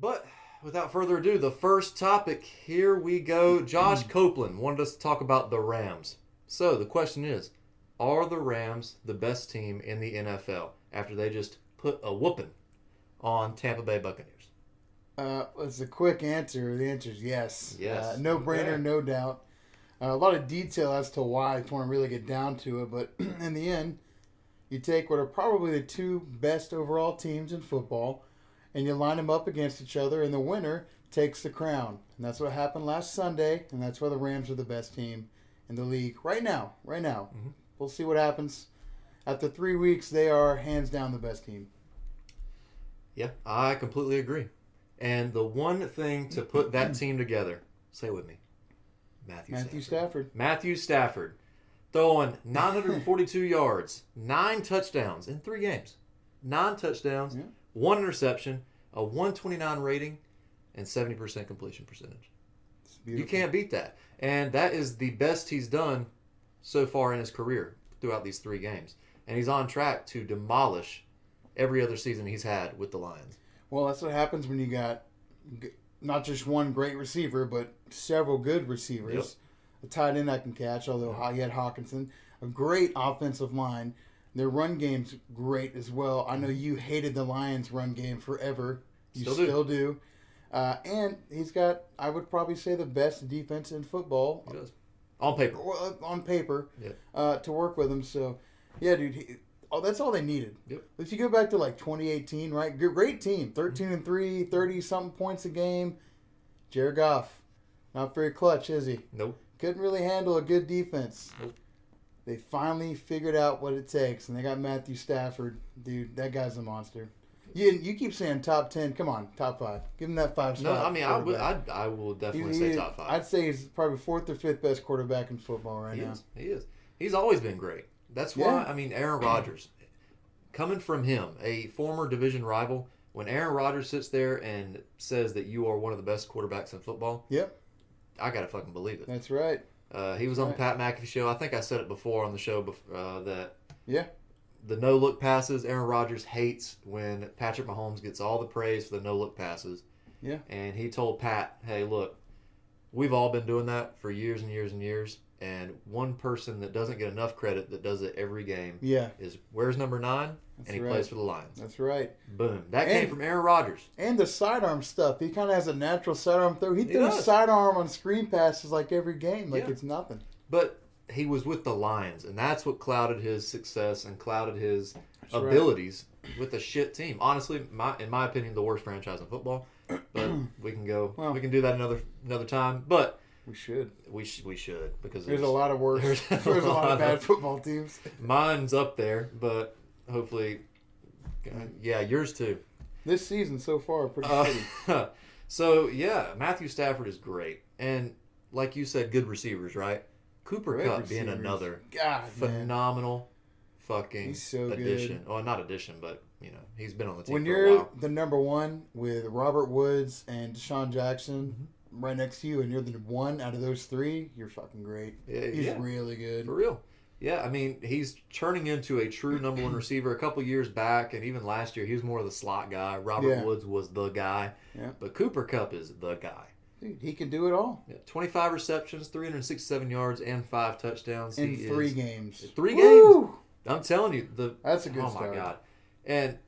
But without further ado, the first topic, here we go. Josh Copeland wanted us to talk about the Rams. So the question is, are the Rams the best team in the NFL after they just put a whooping on Tampa Bay Buccaneers? It's a quick answer. The answer is yes. Yes. No brainer, Okay. no doubt. A lot of detail as to why, if you want to really get down to it. But in the end, you take what are probably the two best overall teams in football, and you line them up against each other, and the winner takes the crown. And that's what happened last Sunday, and that's why the Rams are the best team in the league right now. Right now. Mm-hmm. We'll see what happens. After 3 weeks, they are hands down the best team. Yeah, I completely agree. And the one thing to put that team together, say it with me, Matthew Stafford. Matthew Stafford throwing 942 yards, 9 touchdowns in 3 games. 9 touchdowns, Yeah. 1 interception, a 129 rating, and 70% completion percentage. You can't beat that. And that is the best he's done so far in his career throughout these 3 games. And he's on track to demolish every other season he's had with the Lions. Well, that's what happens when you got not just one great receiver, but several good receivers. Yep. A tight end that can catch, although he had Hawkinson. A great offensive line. Their run game's great as well. I know you hated the Lions' run game forever. You still do. And he's got, I would probably say, the best defense in football. He does. On paper. On paper. Yep. To work with him. So, yeah, dude. That's all they needed. Yep. If you go back to like 2018, right? Great team. 13-3, 30-something points a game. Jared Goff. Not very clutch, is he? Nope. Couldn't really handle a good defense. Nope. They finally figured out what it takes, and they got Matthew Stafford. Dude, that guy's a monster. You keep saying top 10. Come on, top 5. Give him that 5 spot. No, I mean, I will definitely say top 5. I'd say he's probably 4th or 5th best quarterback in football right now. He is. He's always been great. That's why, I mean, Aaron Rodgers, coming from him, a former division rival, when Aaron Rodgers sits there and says that you are one of the best quarterbacks in football, yep, I got to fucking believe it. That's right. He was on the Pat McAfee show. I think I said it before on the show that the no-look passes, Aaron Rodgers hates when Patrick Mahomes gets all the praise for the no-look passes. Yeah. And he told Pat, hey, look, we've all been doing that for years and years and years. And one person that doesn't get enough credit that does it every game is where's number 9? That's and he right. plays for the Lions. That's right. Boom. That came from Aaron Rodgers. And the sidearm stuff. He kind of has a natural sidearm throw. He throws sidearm on screen passes like every game, like it's nothing. But he was with the Lions, and that's what clouded his success and clouded his abilities with a shit team. Honestly, in my opinion, the worst franchise in football. But we can go. Well, we can do that another time. But we should. We should because there's a lot of worse. There's a lot of bad football teams. Mine's up there, but hopefully, yours too. This season so far, pretty steady. So yeah, Matthew Stafford is great, and like you said, good receivers, right? Cooper Kupp being another phenomenal fucking addition. Well, not addition, but he's been on the team when for a you're while. The number 1 with Robert Woods and Deshaun Jackson right next to you, and you're the 1 out of those 3, you're fucking great. He's really good. For real. Yeah, I mean, he's turning into a true number 1 receiver. A couple years back, and even last year, he was more of the slot guy. Robert Woods was the guy. Yeah. But Cooper Kupp is the guy. Dude, he can do it all. 25 receptions, 367 yards, and 5 touchdowns. In 3 games. 3 games. I'm telling you. That's a good start. Oh, my God. And,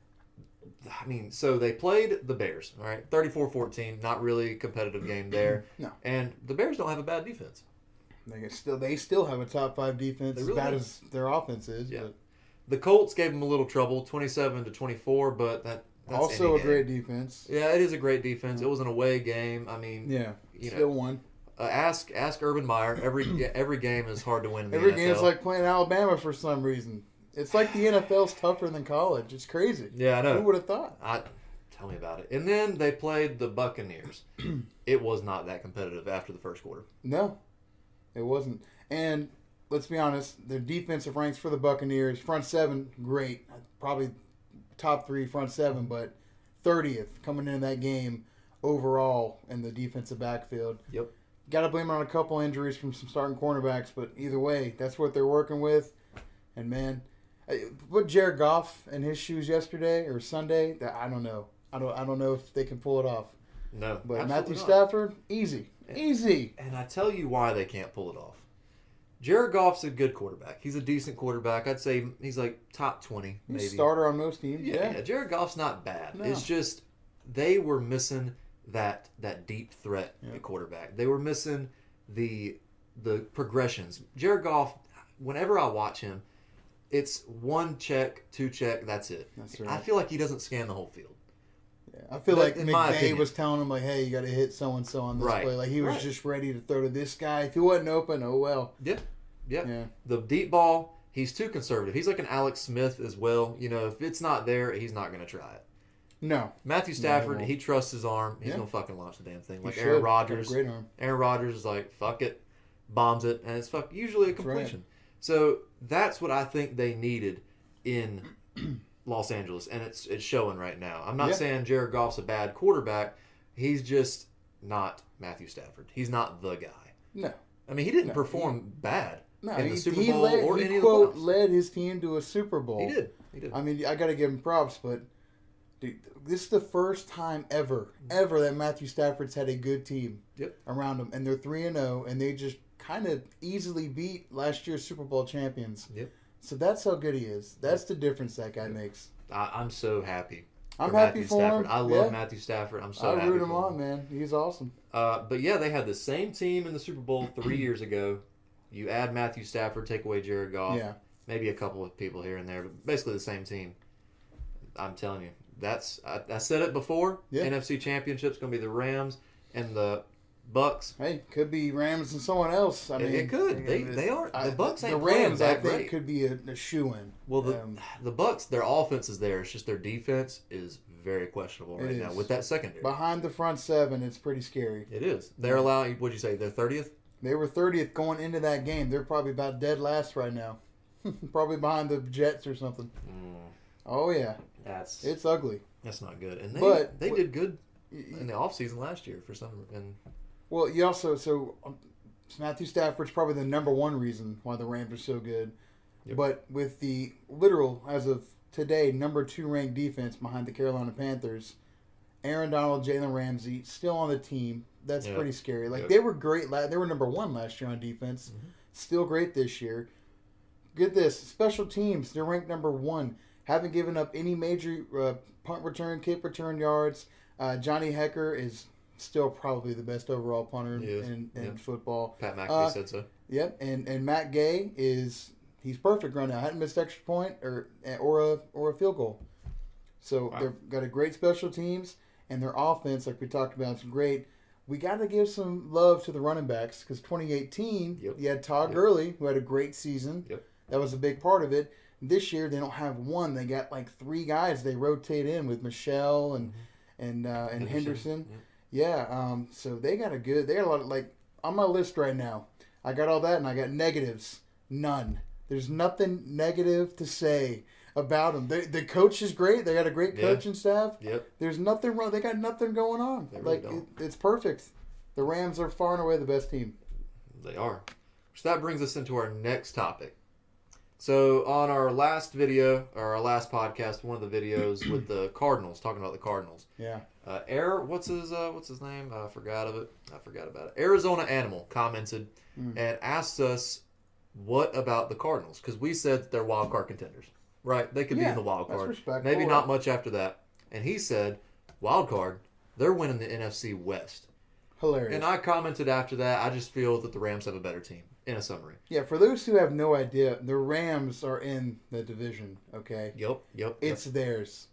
I mean, so they played the Bears, all right? 34-14. Not really a competitive game there. No. And the Bears don't have a bad defense. They still have a top 5 defense, as bad as their offense is. Yeah. But the Colts gave them a little trouble, 27-24, but that's also a great defense. Yeah, it is a great defense. It was an away game. I mean, still won. Ask Urban Meyer. Every game is hard to win in the Every NFL. game's like playing Alabama for some reason. It's like the NFL's tougher than college. It's crazy. Yeah, I know. Who would have thought? Tell me about it. And then they played the Buccaneers. It was not that competitive after the first quarter. No, it wasn't. And let's be honest, their defensive ranks for the Buccaneers, front 7, great. Probably top 3 front 7, but 30th coming into that game overall in the defensive backfield. Yep. Got to blame it on a couple injuries from some starting cornerbacks, but either way, that's what they're working with. And man, put Jared Goff in his shoes yesterday or Sunday. I don't know. I don't know if they can pull it off. No, But absolutely Matthew not. Stafford, easy. And I tell you why they can't pull it off. Jared Goff's a good quarterback. He's a decent quarterback. I'd say he's like top 20, maybe. He's starter on most teams. Yeah. Jared Goff's not bad. No. It's just they were missing that deep threat at quarterback. They were missing the progressions. Jared Goff, whenever I watch him, it's 1 check, 2 check, that's it. That's right. I feel like he doesn't scan the whole field. Yeah. I feel like in my McVay opinion. was telling him, like, hey, you got to hit so-and-so on this Right. play. Like, he was just ready to throw to this guy. If he wasn't open, oh, well. Yeah. Yeah. The deep ball, he's too conservative. He's like an Alex Smith as well. You know, if it's not there, he's not going to try it. No. Matthew Stafford, he trusts his arm. He's going to fucking launch the damn thing. Like Aaron Rodgers. Great arm. Aaron Rodgers is like, fuck it, bombs it, and it's usually a completion. Right. So that's what I think they needed in Los Angeles, and it's showing right now. I'm not saying Jared Goff's a bad quarterback. He's just not Matthew Stafford. He's not the guy. No. I mean, he didn't perform bad in the Super he Bowl led, or he any quote, of the playoffs. led his team to a Super Bowl. He did. I mean, I got to give him props, but dude, this is the first time ever that Matthew Stafford's had a good team around him, and they're 3-0, and they just kind of easily beat last year's Super Bowl champions. Yep. So that's how good he is. That's the difference that guy makes. I'm so happy. I'm happy for Stafford. him. I love Matthew Stafford. I'm so happy. I root him on, man. He's awesome. But yeah, they had the same team in the Super Bowl 3 years ago. You add Matthew Stafford, take away Jared Goff. Yeah. Maybe a couple of people here and there, but basically the same team. I'm telling you, I said it before. Yeah. NFC Championship's going to be the Rams and the Bucks. Hey, could be Rams and someone else. I mean, it could. They are. The Bucks ain't the Rams. playing I that think great. could be a shoe-in. Well, the Bucks, their offense is there. It's just their defense is very questionable right now with that secondary. Behind the front seven, it's pretty scary. It is. They're allowing. What'd you say? They're 30th. They were 30th going into that game. They're probably about dead last right now. Probably behind the Jets or something. Oh yeah, it's ugly. That's not good. And they did good in the offseason last year for some. And well, you also Matthew Stafford's probably the number one reason why the Rams are so good. Yep. But with the literal, as of today, number 2 ranked defense behind the Carolina Panthers, Aaron Donald, Jalen Ramsey still on the team. That's pretty scary. Like they were great. They were number 1 last year on defense. Mm-hmm. Still great this year. Get this, special teams. They're ranked number 1. Haven't given up any major punt return, kick return yards. Johnny Hecker is still probably the best overall punter in football. Pat McAfee said so. Yep, and Matt Gay he's perfect right now. Hadn't missed extra point or a field goal. So they've got a great special teams, and their offense, like we talked about, is great. We got to give some love to the running backs because 2018, you had Todd Gurley, who had a great season. Yep. That was a big part of it. This year, they don't have one. They got like 3 guys they rotate in with Michelle and Henderson. Yeah. So they got a lot of, like, on my list right now, I got all that and I got negatives. None. There's nothing negative to say about them. The coach is great. They got a great coaching staff. Yep. There's nothing wrong. They got nothing going on. It's perfect. The Rams are far and away the best team. They are. So that brings us into our next topic. So on our last video, or our last podcast, one of the videos with the Cardinals, talking about the Cardinals. Yeah. What's his name? I forgot about it. Arizona Animal commented and asked us, what about the Cardinals? Because we said they're wild card contenders, right? They could be in the wild card. Maybe not much after that. And he said, wild card, they're winning the NFC West. Hilarious. And I commented after that, I just feel that the Rams have a better team, in a summary. Yeah, for those who have no idea, the Rams are in the division, okay? Yep. It's theirs.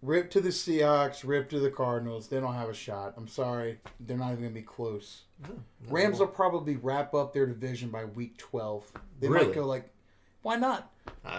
Rip to the Seahawks, rip to the Cardinals. They don't have a shot. I'm sorry. They're not even going to be close. No, Rams will probably wrap up their division by week 12. They might go like, why not?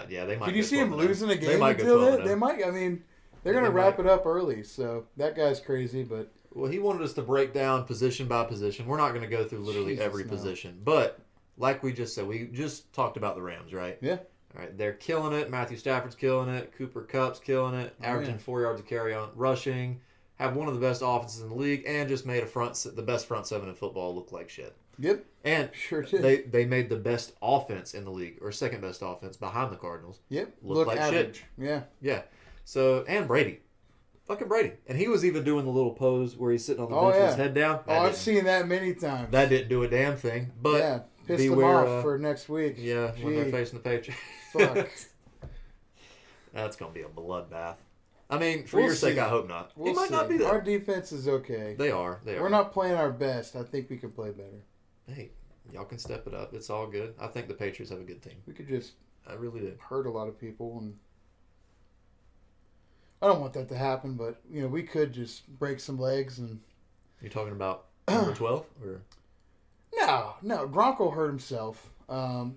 Yeah, they might. Did you see him losing a game? They might go 12. They might. I mean, they're going to wrap it up early. So that guy's crazy, but... Well, he wanted us to break down position by position. We're not going to go through literally every position. But, like we just said, we just talked about the Rams, right? Yeah. All right, they're killing it. Matthew Stafford's killing it. Cooper Kupp's killing it. Averaging 4 yards a carry on rushing. Have one of the best offenses in the league. And just made the best front seven in football look like shit. Yep. And sure did. They made the best offense in the league, or second best offense behind the Cardinals. Yep. Look like average. Shit. Yeah. So, and Brady. Fucking Brady. And he was even doing the little pose where he's sitting on the bench with his head down. I've seen that many times. That didn't do a damn thing. But pissed them off for next week. Yeah, when they're facing the Patriots. Fuck. That's going to be a bloodbath. I mean, for your sake, I hope not. It might not be that. Our defense is okay. They are. We're not playing our best. I think we can play better. Hey, y'all can step it up. It's all good. I think the Patriots have a good team. We could just I really do. Hurt a lot of people, and I don't want that to happen, but we could just break some legs. And you're talking about number 12 or no, Gronko hurt himself.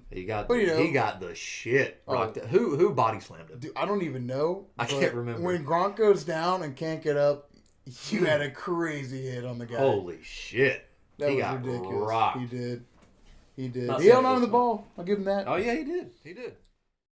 He got the shit rocked. Who body slammed him? Dude, I don't even know. I can't remember. When Gronk goes down and can't get up, you had a crazy hit on the guy. Holy shit! That was got ridiculous. Rocked. He did. He held on to the ball. I'll give him that. Oh yeah, he did.